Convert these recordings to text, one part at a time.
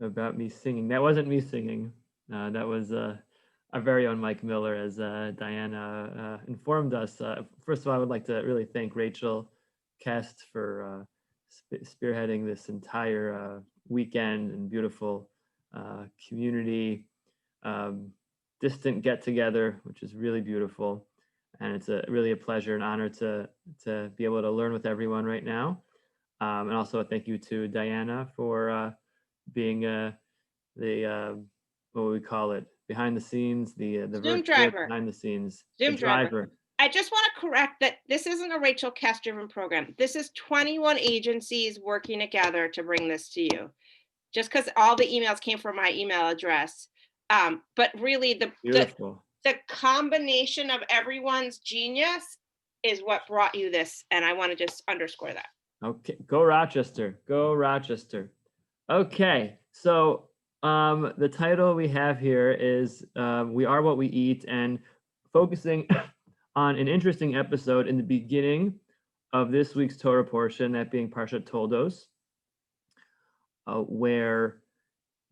about me singing. That wasn't me singing. That was our very own Mike Miller, as Diana informed us. First of all, I would like to really thank Rachel Kest for spearheading this entire weekend and beautiful community um, distant get together, which is really beautiful. And it's really a pleasure and honor to be able to learn with everyone right now. And also a thank you to Diana for being the what would we call it, behind the scenes, the Zoom virtual driver. behind the scenes, the Zoom driver. driver. I just want to correct that this isn't a Rachel Kest-driven program. This is 21 agencies working together to bring this to you. Just because all the emails came from my email address, but really Beautiful. the combination of everyone's genius is what brought you this, and I want to just underscore that. Okay, go Rochester, go Rochester. Okay, so the title we have here is "We Are What We Eat," and focusing on an interesting episode in the beginning of this week's Torah portion, that being Parshat Toldos, where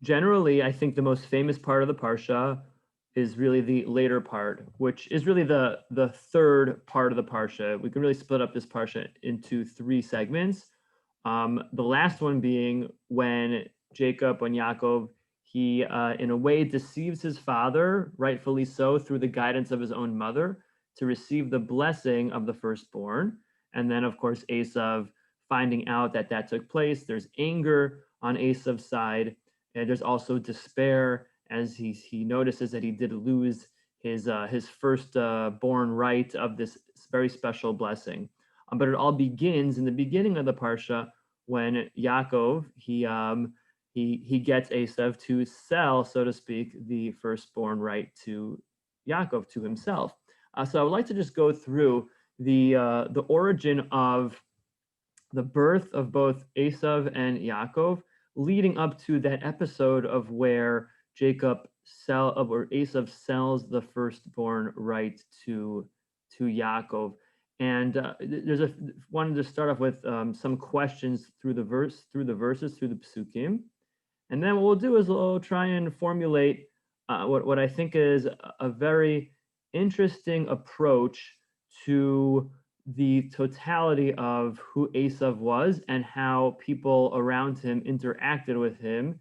generally I think the most famous part of the parsha is really the later part, which is really the third part of the parsha. We can really split up this parsha into three segments. The last one being when Yaakov, he in a way deceives his father, rightfully so, through the guidance of his own mother, to receive the blessing of the firstborn. And then, of course, Esav finding out that that took place. There's anger on Esav's side, and there's also despair as he notices that he did lose his first born right of this very special blessing. But it all begins in the beginning of the parsha when Yaakov he gets Esav to sell, so to speak, the firstborn right to Yaakov, to himself. So I would like to just go through the origin of the birth of both Esav and Yaakov, leading up to that episode of where Esav sells the firstborn right to Yaakov. And wanted to start off with some questions through the verses, through the psukim, and then what we'll do is we'll try and formulate what I think is a very interesting approach to the totality of who Esav was and how people around him interacted with him,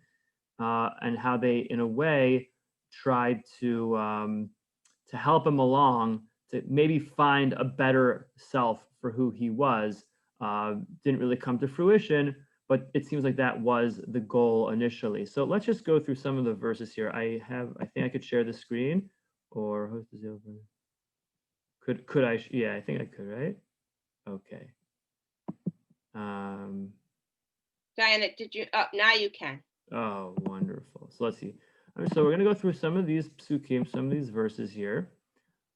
and how they, in a way, tried to help him along to maybe find a better self for who he was. Didn't really come to fruition, but it seems like that was the goal initially. So let's just go through some of the verses here. I think I could share the screen, or host is open. Could I? Yeah, I think I could, right? Okay. Diana, did you? Oh, now you can. Oh, wonderful. So let's see. So we're going to go through some of these psukim, some of these verses here.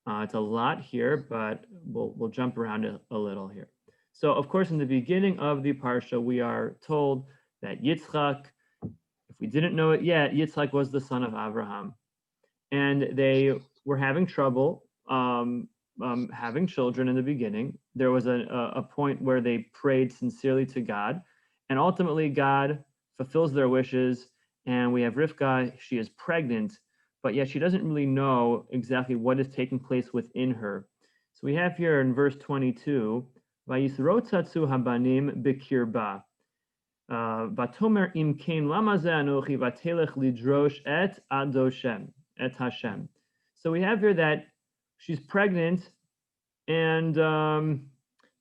It's a lot here, but we'll jump around a little here. So, of course, in the beginning of the parsha, we are told that Yitzchak, if we didn't know it yet, Yitzchak was the son of Abraham, and they were having trouble having children in the beginning. There was a point where they prayed sincerely to God, and ultimately God fulfills their wishes, and we have Rivka. She is pregnant, but yet she doesn't really know exactly what is taking place within her. So we have here in verse 22, Vayisrotatsu habanim bikirba. Vatomer im kein lama ze anochi vatelech lidrosh et adoshem, et Hashem. So we have here that she's pregnant, and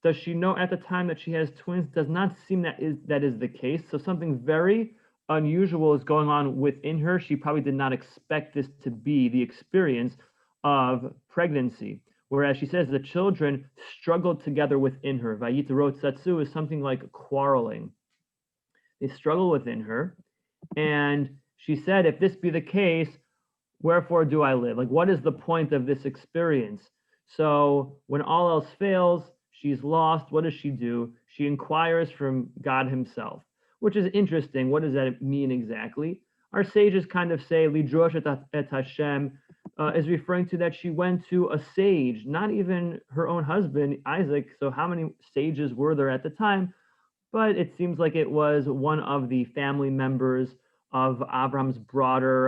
does she know at the time that she has twins? Does not seem that is the case. So something very unusual is going on within her. She probably did not expect this to be the experience of pregnancy. Whereas she says the children struggled together within her. Vayitarot satsu is something like quarreling. They struggle within her. And she said, if this be the case, wherefore do I live? Like, what is the point of this experience? So when all else fails, she's lost. What does she do? She inquires from God himself, which is interesting. What does that mean exactly? Our sages kind of say, Lidrosh et Hashem, is referring to that she went to a sage, not even her own husband, Isaac. So how many sages were there at the time? But it seems like it was one of the family members of Abraham's broader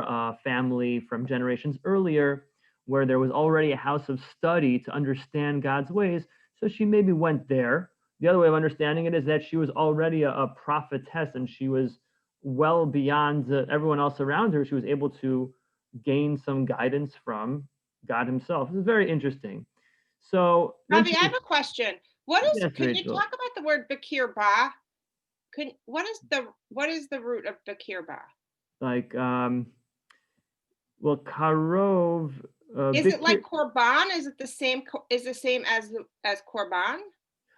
family from generations earlier, where there was already a house of study to understand God's ways. So she maybe went there. The other way of understanding it is that she was already a prophetess, and she was well beyond everyone else around her. She was able to gain some guidance from God himself. This is very interesting. So then Rabbi, she, I have a question. yes, Can you Rachel, talk about the word Bakir Ba? What is the root of Bakir Ba? like, well, Karov, Is it Bikir. like Korban? Is it the same as Korban?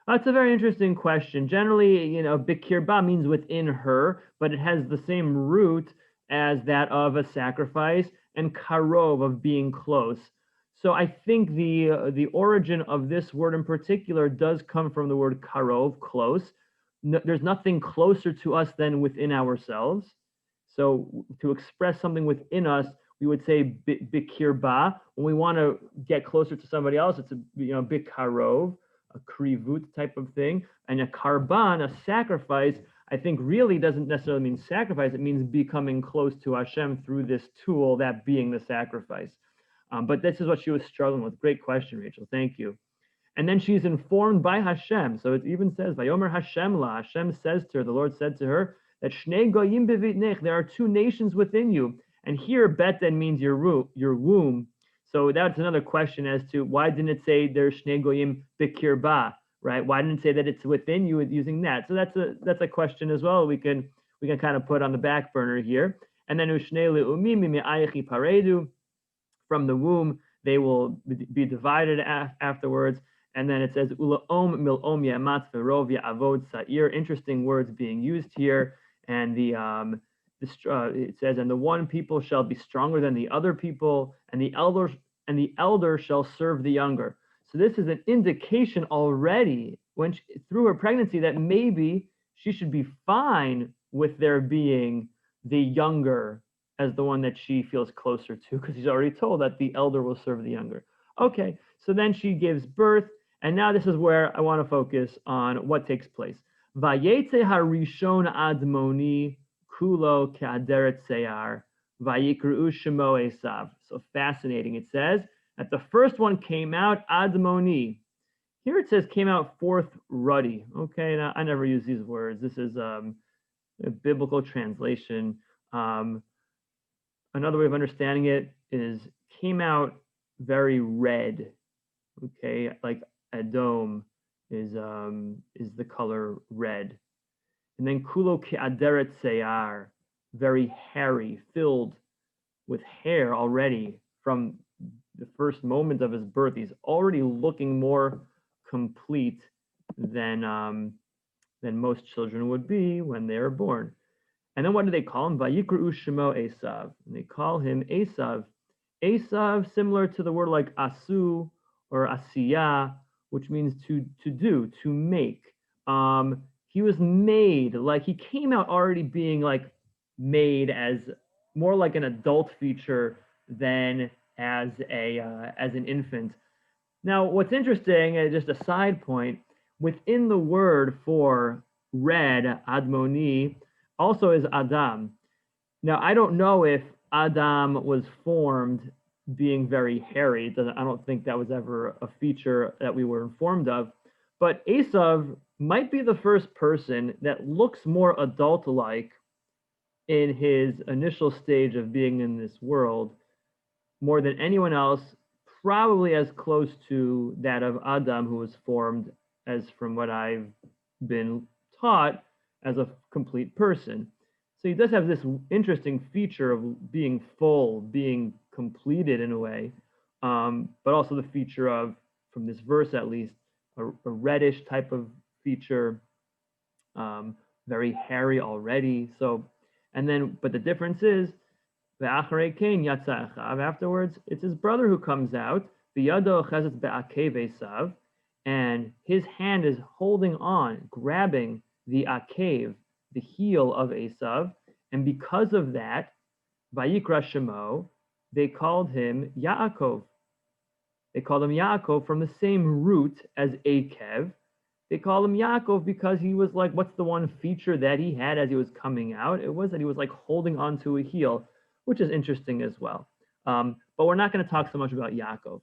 That's a very interesting question. Generally, Bikir Ba means within her, but it has the same root as that of a sacrifice, and Karov of being close. So I think the origin of this word in particular does come from the word Karov, close. No, there's nothing closer to us than within ourselves. So to express something within us, we would say Bikir Ba. When we want to get closer to somebody else, it's Bikarov, a krivut type of thing. And a karban, a sacrifice, I think really doesn't necessarily mean sacrifice. It means becoming close to Hashem through this tool, that being the sacrifice. But this is what she was struggling with. Great question, Rachel. Thank you. And then she's informed by Hashem. So it even says, Vayomer Hashem la. Hashem says to her, the Lord said to her, that Shnei goyim bevitnech, there are two nations within you. And here, beten means your womb. So that's another question as to why didn't it say there's Shnei goyim bikirba, right? Why didn't it say that it's within you using that? So that's a question as well. We can kind of put on the back burner here. And then Ushnei le'umim mi'ayechi paredu, from the womb they will be divided afterwards. And then it says ula'om mil'om yamat verov ya'avod sa'ir. Interesting words being used here. And it says, and the one people shall be stronger than the other people, and the elder shall serve the younger. So this is an indication already through her pregnancy that maybe she should be fine with there being the younger as the one that she feels closer to, because he's already told that the elder will serve the younger. Okay, so then she gives birth, and now this is where I want to focus on what takes place. Vayetze harishon admoni kulo ke'aderet seyar vayikru shemo Esav. So fascinating. It says that the first one came out admoni. Here it says came out forth ruddy. Okay, now I never use these words. This is a biblical translation. Another way of understanding it is came out very red. Okay, like Edom is the color red. And then kulo ke'aderet seyar, very hairy, filled with hair already from the first moment of his birth. He's already looking more complete than most children would be when they are born. And then what do they call him? Vayikru shemo Esav. And they call him Esav. Esav, similar to the word like asu or asiya, which means to do, to make. He was made, like he came out already being like made as more like an adult feature than as an infant. Now, what's interesting, just a side point, within the word for red, admoni, also is Adam. Now, I don't know if Adam was formed being very hairy. I don't think that was ever a feature that we were informed of. But Esav might be the first person that looks more adult-like in his initial stage of being in this world, more than anyone else, probably as close to that of Adam, who was formed, as from what I've been taught, as a complete person. So he does have this interesting feature of being full, being completed in a way, but also the feature of, from this verse at least, a reddish type of feature, very hairy already. So, and then, but the difference is, afterwards, it's his brother who comes out, and his hand is holding on, grabbing the akev, the heel of Esav, and because of that, Vayikra Shemo, they called him Yaakov. They called him Yaakov from the same root as Akev, They call him Yaakov because he was like, what's the one feature that he had as he was coming out? It was that he was like holding onto a heel, which is interesting as well. But we're not going to talk so much about Yaakov.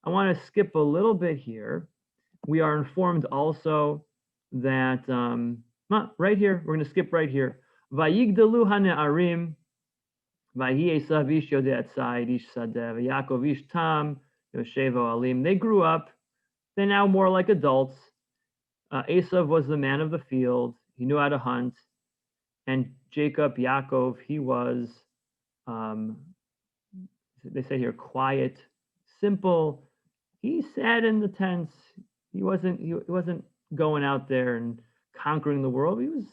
I want to skip a little bit here. We are informed also that, right here, we're going to skip right here. Vayigdalu hane'arim, vayi Esav ish yodeh tzayid ish sadeh, v'Yaakov ish tam, yoshevo alim. They grew up. They're now more like adults. Esav was the man of the field. He knew how to hunt. And Jacob, Yaakov, he was, they say here, quiet, simple. He sat in the tents. He wasn't going out there and conquering the world. He was,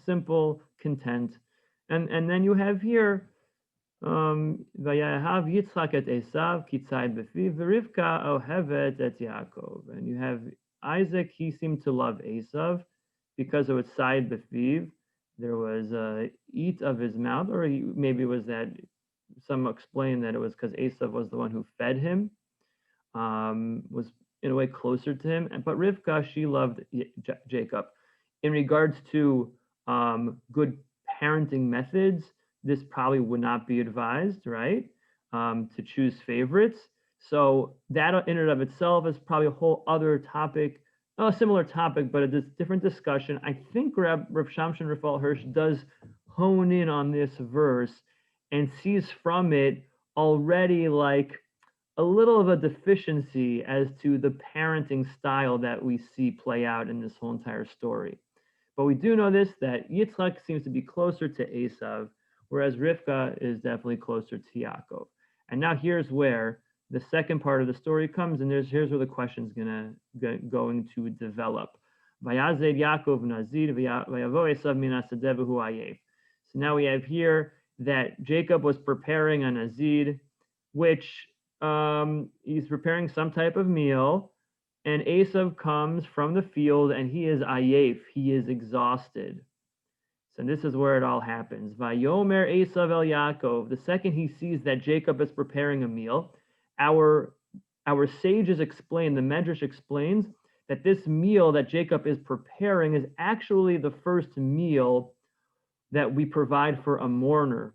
simple, content. And then you have here, Vayahav Yitzchak et Esav kitzayid befiv v'Rivka ohevet et Yaakov. And you have Isaac. He seemed to love Esav because it was side befiv. There was a eat of his mouth, or maybe it was that some explain that it was because Esav was the one who fed him, was in a way closer to him. But Rivka, she loved Jacob. In regards to good parenting methods, this probably would not be advised, right? To choose favorites. So that in and of itself is probably a whole other topic, a similar topic, but a different discussion. I think Rav Shamshon Raphael Hirsch does hone in on this verse and sees from it already like a little of a deficiency as to the parenting style that we see play out in this whole entire story. But we do know this, that Yitzchak seems to be closer to Esav, whereas Rivka is definitely closer to Yaakov. And now here's where the second part of the story comes, and here's where the question's going to develop. Vayazed Yaakov Nazir vayavo Esav min hasadeh v'hu ayev. So now we have here that Jacob was preparing a Nazir, which he's preparing some type of meal, and Esav comes from the field and he is ayef, he is exhausted. So this is where it all happens. Vayomer Esav el Yaakov. The second he sees that Jacob is preparing a meal, our sages explain, the Medrash explains that this meal that Jacob is preparing is actually the first meal that we provide for a mourner,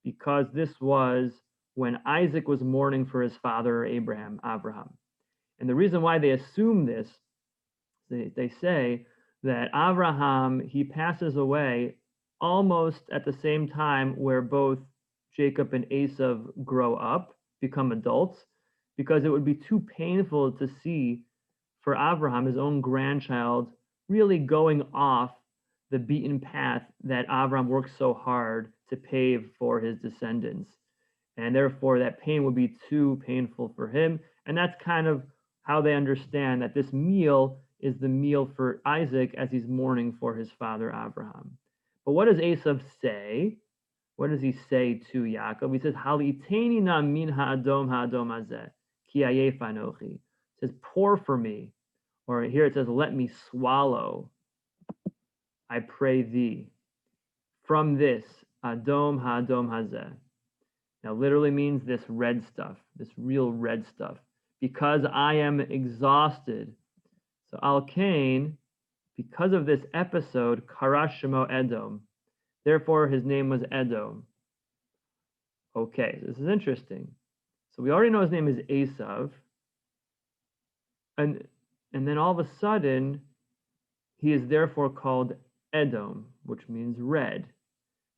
because this was when Isaac was mourning for his father Abraham. And the reason why they assume this, they say that Abraham, he passes away almost at the same time where both Jacob and Esav grow up, become adults, because it would be too painful to see for Abraham, his own grandchild, really going off the beaten path that Abraham worked so hard to pave for his descendants. And therefore, that pain would be too painful for him. And that's kind of how they understand that this meal is the meal for Isaac as he's mourning for his father Abraham. But what does Esav say? What does he say to Yaakov? He says, "Haliteni na min ha'adom hazeh, ki ayef anochi." It says, "Pour for me," or here it says, "Let me swallow, I pray thee, from this adom hazeh." Now, literally means this red stuff, this real red stuff, because I am exhausted. So Al-Kain, because of this episode, Karash Shemo Edom. Therefore, his name was Edom. Okay, this is interesting. So we already know his name is Esav. And then all of a sudden, he is therefore called Edom, which means red,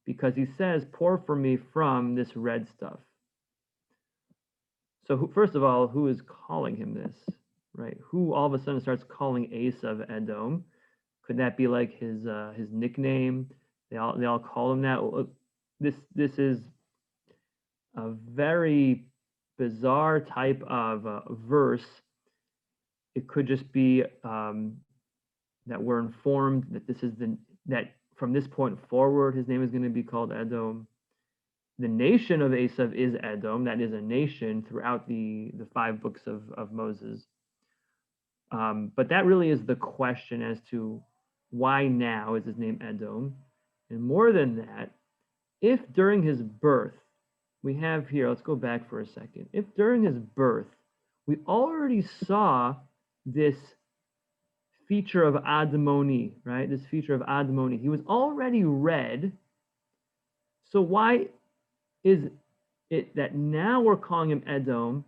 because he says, "Pour for me from this red stuff." So first of all, who is calling him this, right? Who all of a sudden starts calling Esav Edom? Could that be like his nickname? They all call him that. This is a very bizarre type of verse. It could just be that we're informed that that from this point forward, his name is going to be called Edom. The nation of Esav is Edom. That is a nation throughout the 5 books of Moses. But that really is the question as to why now is his name Edom. And more than that, if during his birth, we have here, let's go back for a second. If during his birth, we already saw this feature of admoni, right? This feature of admoni. He was already red. So why is it that now we're calling him Edom,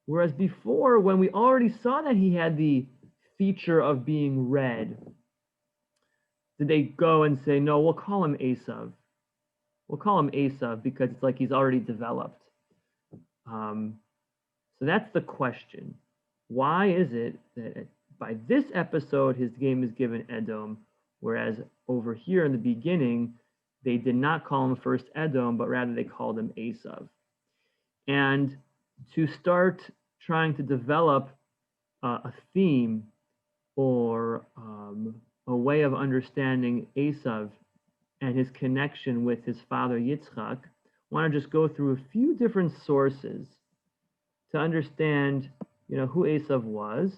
whereas before, when we already saw that he had the feature of being red, did they go and say, no, we'll call him Esav? We'll call him Esav because it's like he's already developed. So that's the question. Why is it that by this episode, his name is given Edom, whereas over here in the beginning, they did not call him first Edom, but rather they called him Esav. And to start trying to develop a theme or a way of understanding Esav and his connection with his father Yitzchak, I want to just go through a few different sources to understand, who Esav was,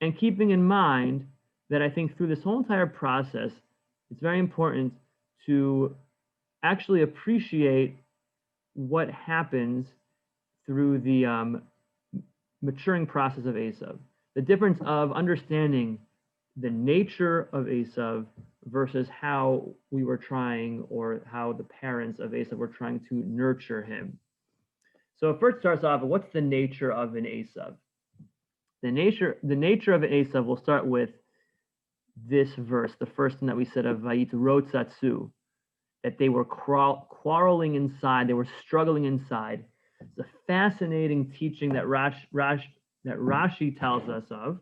and keeping in mind that I think through this whole entire process, it's very important to actually appreciate what happens through the maturing process of Esav. The difference of understanding the nature of Esav versus how we were trying, or how the parents of Esav were trying to nurture him. So it first starts off, what's the nature of an Esav? The nature of an Esav, we'll start with this verse, the first one that we said of Vayit Rotzatsu, that they were quarreling inside, they were struggling inside. It's a fascinating teaching that Rashi tells us of,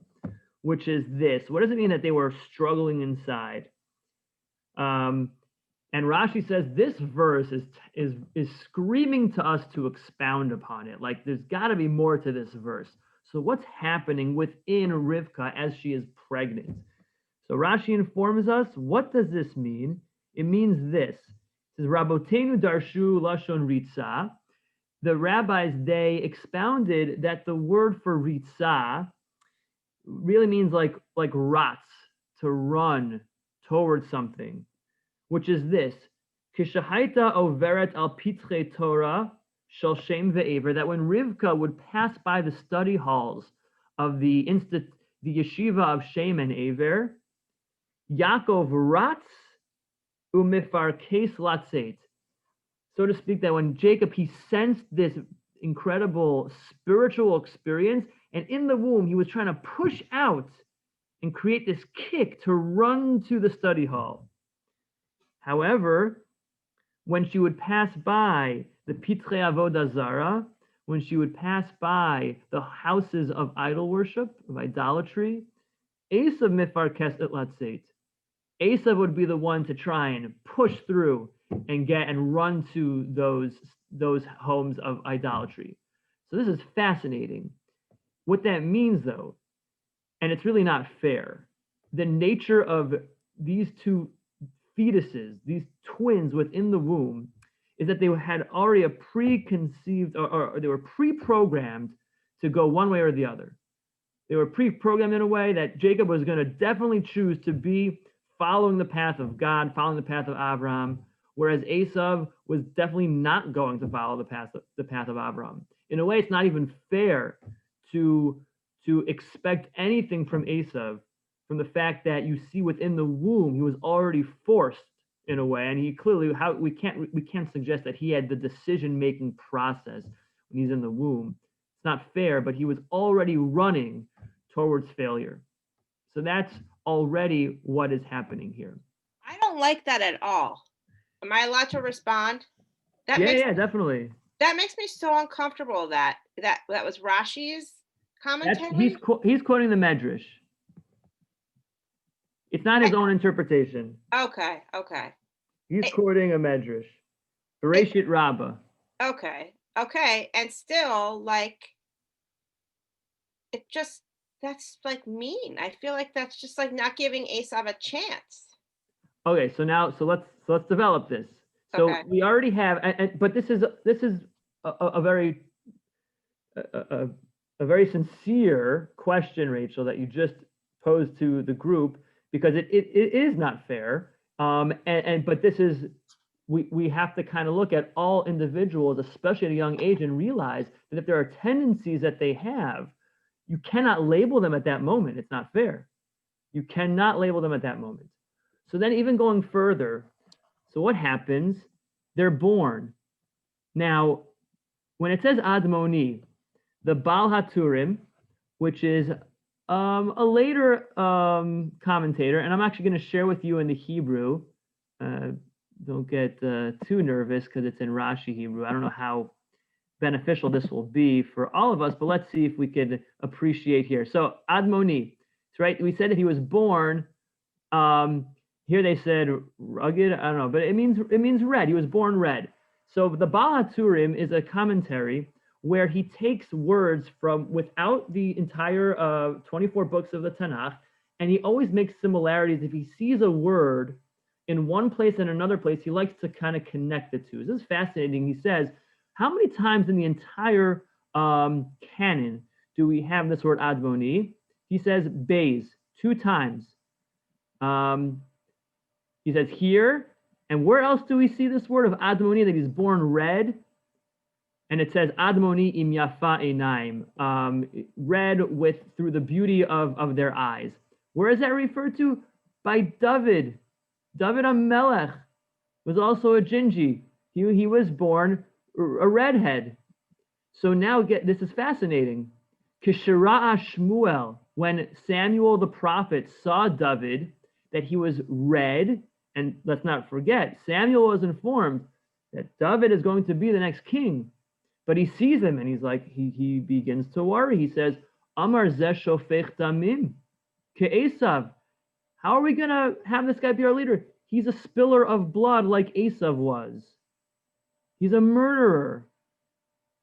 which is this. What does it mean that they were struggling inside? And Rashi says this verse is screaming to us to expound upon it. Like there's got to be more to this verse. So what's happening within Rivka as she is pregnant? So Rashi informs us, what does this mean? It means this. It says, Rabotenu darshu lashon ritza. The rabbis, they expounded that the word for ritza really means like ratz, to run towards something, which is this. Kishahaita overet al pitre Torah shel shem ve'ever, that when Rivka would pass by the study halls of the yeshiva of Shem and Aver, Yaakov ratz umifarkes latzet. So to speak, that when Jacob, he sensed this incredible spiritual experience, and in the womb, he was trying to push out and create this kick to run to the study hall. However, when she would pass by the Pitrei Avodah Zara, when she would pass by the houses of idol worship, of idolatry, Esav mifarkes et latzet. Esav would be the one to try and push through and run to those homes of idolatry. So this is fascinating. What that means, though, and it's really not fair, the nature of these two fetuses, these twins within the womb, is that they had already a preconceived, or they were pre-programmed to go one way or the other. They were pre-programmed in a way that Jacob was going to definitely choose to be following the path of God, following the path of Abraham, whereas Esav was definitely not going to follow the path of Abraham. In a way, it's not even fair to expect anything from Esav, from the fact that you see within the womb, he was already forced in a way, and he clearly, we can't suggest that he had the decision-making process when he's in the womb. It's not fair, but he was already running towards failure. So that's already what is happening here. I don't like that at all. Am I allowed to respond? Yeah, definitely. That makes me so uncomfortable that was Rashi's commentary. He's quoting the Medrash. It's not his own interpretation. Okay. He's quoting a Medrash. Bereshit Rabbah. Okay. And still, like, that's like mean. I feel like that's just like not giving Esav a chance. Okay, so let's develop this. So we already have, but this is a very sincere question, Rachel, that you just posed to the group, because it is not fair. But this is, we have to kind of look at all individuals, especially at a young age, and realize that if there are tendencies that they have, you cannot label them at that moment. It's not fair. You cannot label them at that moment. So then even going further, so what happens? They're born. Now, when it says Admoni, the Baal HaTurim, which is a later commentator, and I'm actually going to share with you in the Hebrew. Don't get too nervous because it's in Rashi Hebrew. I don't know how beneficial this will be for all of us, but let's see if we could appreciate here. So Admoni, right? We said that he was born. Here they said rugged. I don't know, but it means red. He was born red. So the Baal HaTurim is a commentary where he takes words from without the entire 24 books of the Tanakh, and he always makes similarities. If he sees a word in one place and another place, he likes to kind of connect the two. This is fascinating. He says, how many times in the entire canon do we have this word Admoni? He says Beis, 2 times. He says here, and where else do we see this word of Admoni, that he's born red? And it says Admoni im yafa einaim, red with through the beauty of their eyes. Where is that referred to? By David. David HaMelech was also a Gingi. He was born a redhead. So now this is fascinating. Kishira'a Shmuel, when Samuel the prophet saw David, that he was red, and let's not forget, Samuel was informed that David is going to be the next king. But he sees him and he's like, he begins to worry. He says, Amar zeh shofech damim ke'Esav. How are we going to have this guy be our leader? He's a spiller of blood like Esav was. He's a murderer.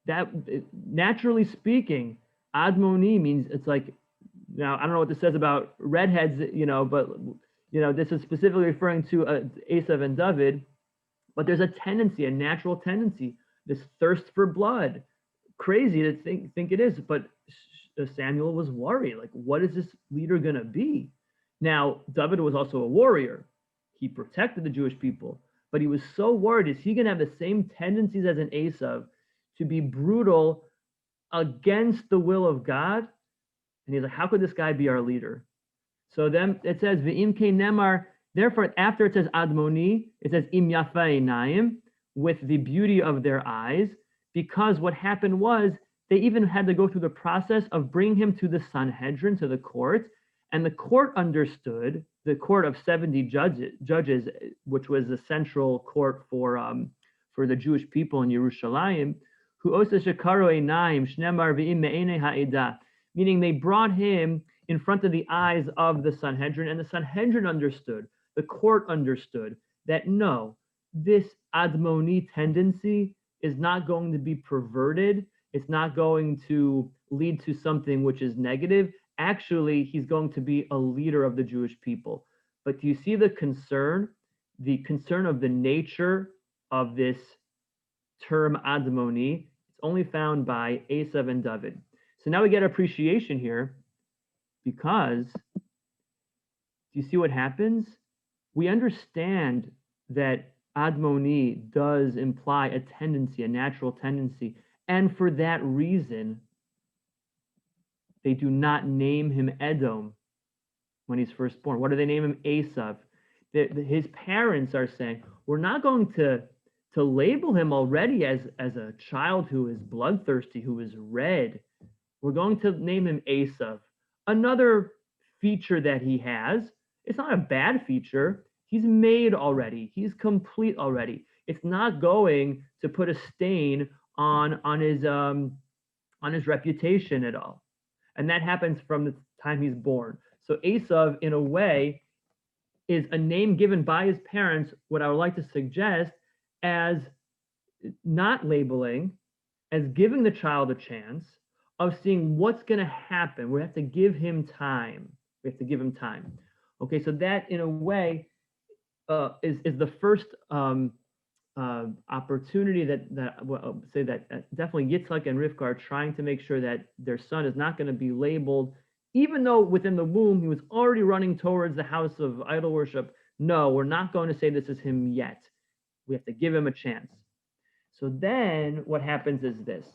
That, naturally speaking, Admoni means, it's like, now I don't know what this says about redheads, but this is specifically referring to Esav and David. But there's a tendency, a natural tendency, this thirst for blood. Crazy to think it is, but Samuel was worried. Like, what is this leader going to be? Now, David was also a warrior. He protected the Jewish people, but he was so worried. Is he going to have the same tendencies as an Esav to be brutal against the will of God? And he's like, how could this guy be our leader? So then it says, V'im ke nemar, therefore, after it says Admoni, it says Im yafa einayim, with the beauty of their eyes, because what happened was they even had to go through the process of bringing him to the Sanhedrin, to the court, and the court understood, the court of 70 judges, which was the central court for the Jewish people in Yerushalayim, who osa shekaro einayim shnemar v'im me'enei ha'edah, meaning they brought him in front of the eyes of the Sanhedrin, and the Sanhedrin understood, the court understood that no, this Admoni tendency is not going to be perverted. It's not going to lead to something which is negative. Actually, he's going to be a leader of the Jewish people. But do you see the concern of the nature of this term Admoni? It's only found by Esav and David. So now we get appreciation here, because do you see what happens? We understand that Admoni does imply a tendency, a natural tendency. And for that reason, they do not name him Edom when he's first born. What do they name him? Esav. His parents are saying, we're not going to label him already as a child who is bloodthirsty, who is red. We're going to name him Esav. Another feature that he has, it's not a bad feature. He's made already. He's complete already. It's not going to put a stain on his reputation at all. And that happens from the time he's born. So Esav, in a way, is a name given by his parents, what I would like to suggest, as not labeling, as giving the child a chance of seeing what's going to happen. We have to give him time. Okay, so that, in a way, is the first opportunity that well, say that definitely Yitzhak and Rivka are trying to make sure that their son is not going to be labeled, even though within the womb he was already running towards the house of idol worship. No, we're not going to say this is him yet. We have to give him a chance. So then what happens is this.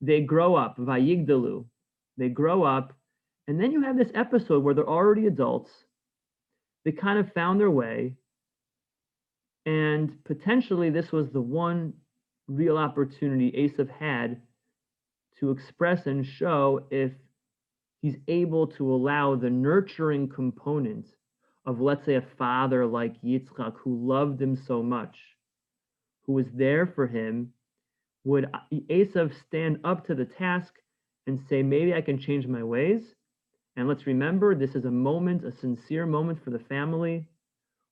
They grow up, vayigdalu. They grow up, and then you have this episode where they're already adults. they kind of found their way. And potentially this was the one real opportunity Esav had to express and show if he's able to allow the nurturing component of, let's say, a father like Yitzchak who loved him so much, who was there for him. Would Esav stand up to the task and say, maybe I can change my ways? And let's remember, this is a moment, a sincere moment for the family,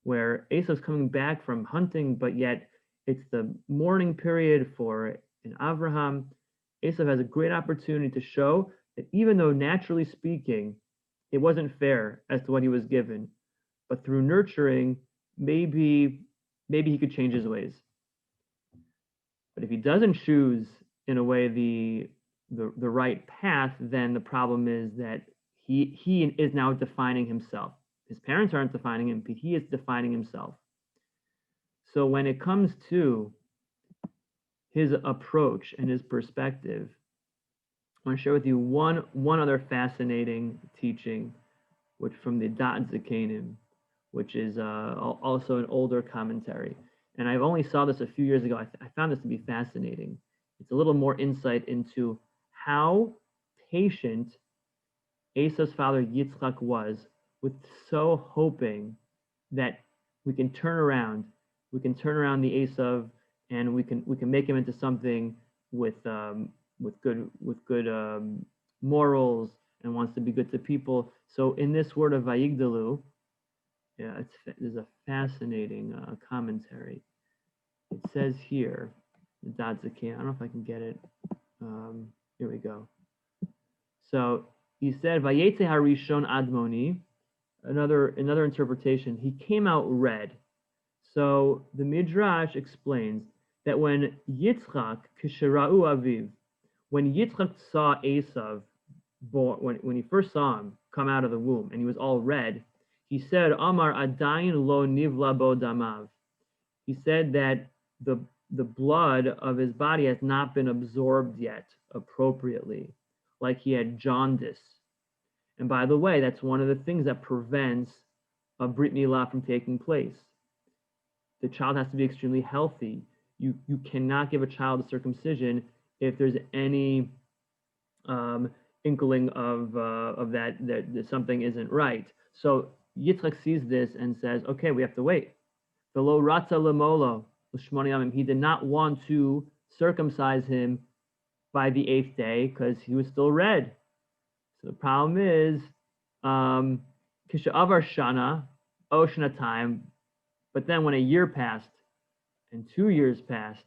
where Esav's coming back from hunting, but yet it's the mourning period for an Avraham. Esav has a great opportunity to show that even though naturally speaking, it wasn't fair as to what he was given, but through nurturing, maybe he could change his ways. But if he doesn't choose in a way the right path, then the problem is that he is now defining himself. His parents aren't defining him, but he is defining himself. So when it comes to his approach and his perspective, I want to share with you one other fascinating teaching, which from the Dat Zakenim, which is also an older commentary. And I've only saw this a few years ago. I found this to be fascinating. It's a little more insight into how patient Esav's father Yitzchak was with so hoping that we can turn around the Esav, and we can make him into something with good morals and wants to be good to people. So in this word of Vayigdalu, yeah, there's a fascinating commentary. It says here, the Dat Zaken, I don't know if I can get it. Here we go. So he said, Vayetze Harishon Admoni, another interpretation, he came out red. So the Midrash explains that when Yitzchak, Kishera'u Aviv, when Yitzchak saw Esav, when he first saw him come out of the womb and he was all red, he said, Amar Adayin lo nivla bo damav. He said that the blood of his body has not been absorbed yet appropriately, like he had jaundice. And by the way, that's one of the things that prevents a Brit Milah from taking place. The child has to be extremely healthy. You cannot give a child a circumcision if there's any inkling of that something isn't right. So Yitzchak sees this and says, okay, we have to wait. V'lo ratza lemolo l'shmoni yamim. He did not want to circumcise him by the 8th day because he was still red. So the problem is, kisha avar shana, oshna time, but then when a year passed and 2 years passed,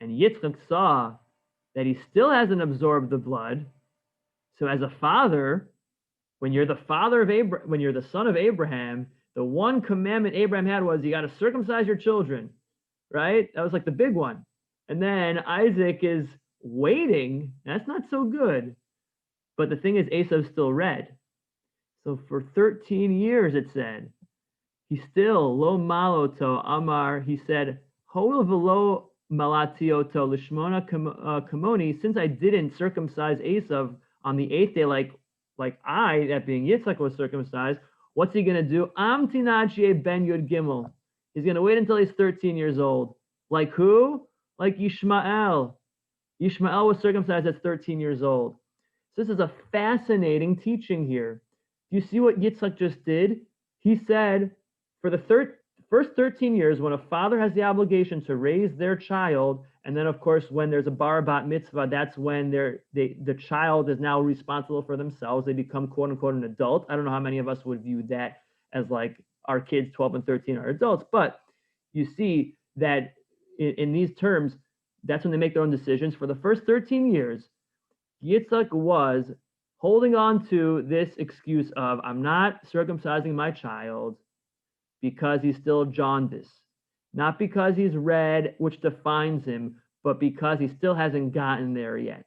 and Yitzchak saw that he still hasn't absorbed the blood, so as a father, when you're the father of Abraham, when you're the son of Abraham, the one commandment Abraham had was you got to circumcise your children, right? That was like the big one. And then Isaac is waiting. That's not so good. But the thing is, Esav's still red. So for 13 years, it said, he still, lo maloto amar, he said, hoil velo malatioto lishmona kamoni, since I didn't circumcise Esav on the 8th day, like I, that being Yitzchak, was circumcised, what's he going to do? Amtinachie ben Yud Gimel. He's going to wait until he's 13 years old. Like who? Like Yishmael. Yishmael was circumcised at 13 years old. So this is a fascinating teaching here. Do you see what Yitzchak just did? He said, for the first 13 years, when a father has the obligation to raise their child, and then, of course, when there's a bar bat mitzvah, that's when the child is now responsible for themselves. They become, quote unquote, an adult. I don't know how many of us would view that as like our kids, 12 and 13, are adults. But you see that in these terms, that's when they make their own decisions. For the first 13 years, Yitzchak was holding on to this excuse of, I'm not circumcising my child because he's still jaundiced. Not because he's red, which defines him, but because he still hasn't gotten there yet.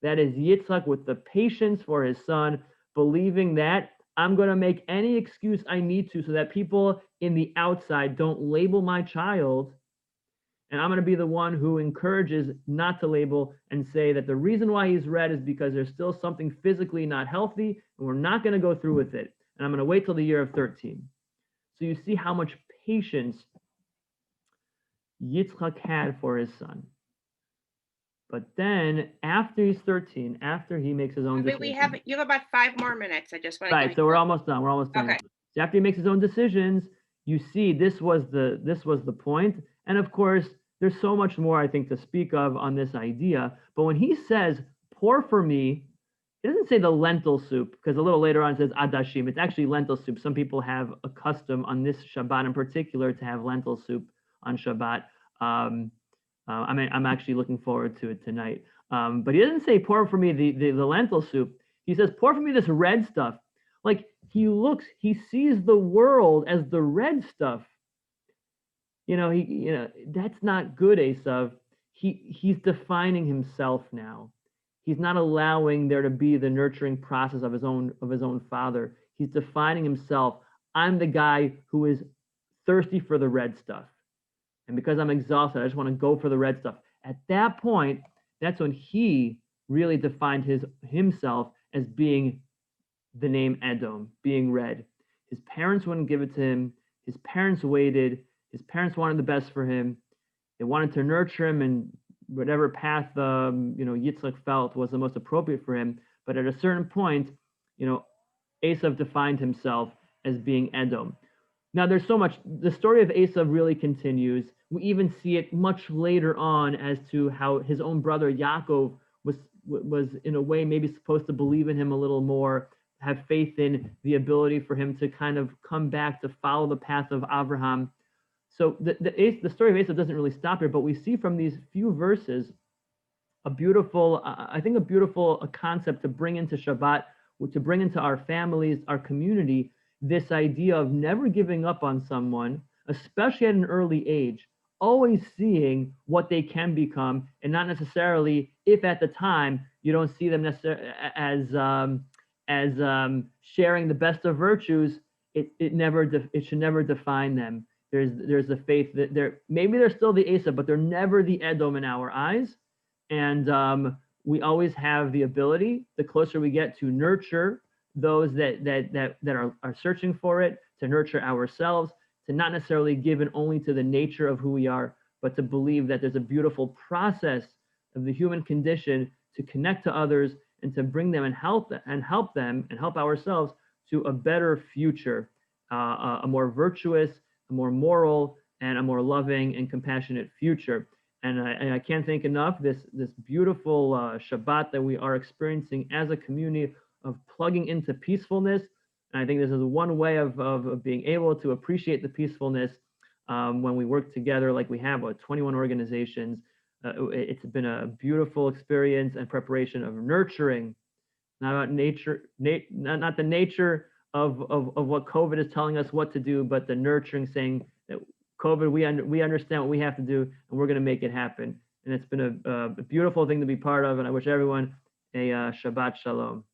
That is Yitzchak with the patience for his son, believing that I'm going to make any excuse I need to so that people in the outside don't label my child. And I'm going to be the one who encourages not to label and say that the reason why he's red is because there's still something physically not healthy, and we're not going to go through with it. And I'm going to wait till the year of 13. So you see how much patience Yitzchak had for his son. But then after he's 13, after he makes his own decision. You have about 5 more minutes. I just want to. Right, so we're almost done. We're almost done. Okay. So after he makes his own decisions, you see this was the point. And of course, there's so much more I think to speak of on this idea. But when he says, "Pour for me," it doesn't say the lentil soup, because a little later on it says adashim. It's actually lentil soup. Some people have a custom on this Shabbat in particular to have lentil soup on Shabbat. I'm actually looking forward to it tonight. But he doesn't say pour for me the lentil soup. He says pour for me this red stuff. Like he sees the world as the red stuff. That's not good, Esav. He's defining himself now. He's not allowing there to be the nurturing process of his own father. He's defining himself. I'm the guy who is thirsty for the red stuff. And because I'm exhausted, I just want to go for the red stuff. At that point, that's when he really defined himself as being the name Edom, being red. His parents wouldn't give it to him. His parents waited. His parents wanted the best for him. They wanted to nurture him in whatever path Yitzchak felt was the most appropriate for him. But at a certain point, Esav defined himself as being Edom. Now, there's so much. The story of Esav really continues. We even see it much later on as to how his own brother Yaakov was in a way maybe supposed to believe in him a little more, have faith in the ability for him to kind of come back to follow the path of Abraham. So the story of Esav doesn't really stop here, but we see from these few verses a beautiful concept to bring into Shabbat, to bring into our families, our community, this idea of never giving up on someone, especially at an early age, always seeing what they can become, and not necessarily, if at the time you don't see them necessarily as sharing the best of virtues, it should never define them. There's the faith that they're still the Esav, but they're never the Edom in our eyes. And we always have the ability, the closer we get, to nurture those that are searching for it, to nurture ourselves, to not necessarily give in only to the nature of who we are, but to believe that there's a beautiful process of the human condition to connect to others and to bring them and help them and help ourselves to a better future, a more virtuous, a more moral, and a more loving and compassionate future. And I can't thank enough this beautiful Shabbat that we are experiencing as a community of plugging into peacefulness. And I think this is one way of being able to appreciate the peacefulness when we work together like we have with 21 organizations. It's been a beautiful experience and preparation of nurturing, not about nature, not the nature of what COVID is telling us what to do, but the nurturing, saying that COVID, we understand what we have to do, and we're going to make it happen. And it's been a beautiful thing to be part of, and I wish everyone a Shabbat Shalom.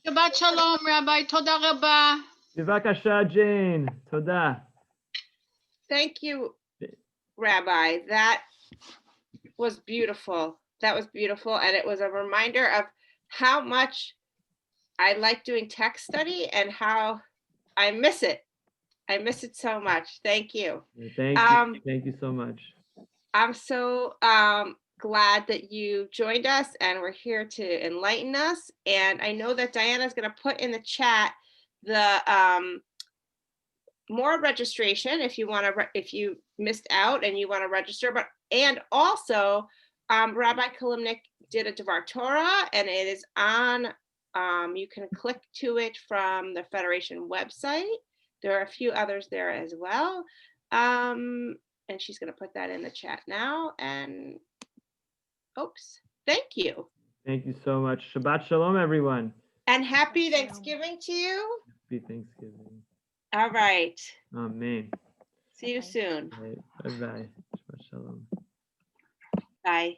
Shabbat Shalom, Rabbi. Toda Rabba. Bivakasha, Jane. Toda. Thank you, Rabbi. That was beautiful. That was beautiful. And it was a reminder of how much I like doing text study and how I miss it. I miss it so much. Thank you. Thank you. Thank you so much. I'm so glad that you joined us and we're here to enlighten us. And I know that Diana's going to put in the chat the more registration if you want to, if you missed out and you want to register, and also Rabbi Kilimnikc did a Dvar Torah, and it is on, you can click to it from the Federation website. There are a few others there as well. And she's going to put that in the chat now. And oops, thank you. Thank you so much. Shabbat Shalom, everyone. And happy Thanksgiving to you. Happy Thanksgiving. All right. Amen. See you soon. Bye-bye. Shabbat Shalom. Bye.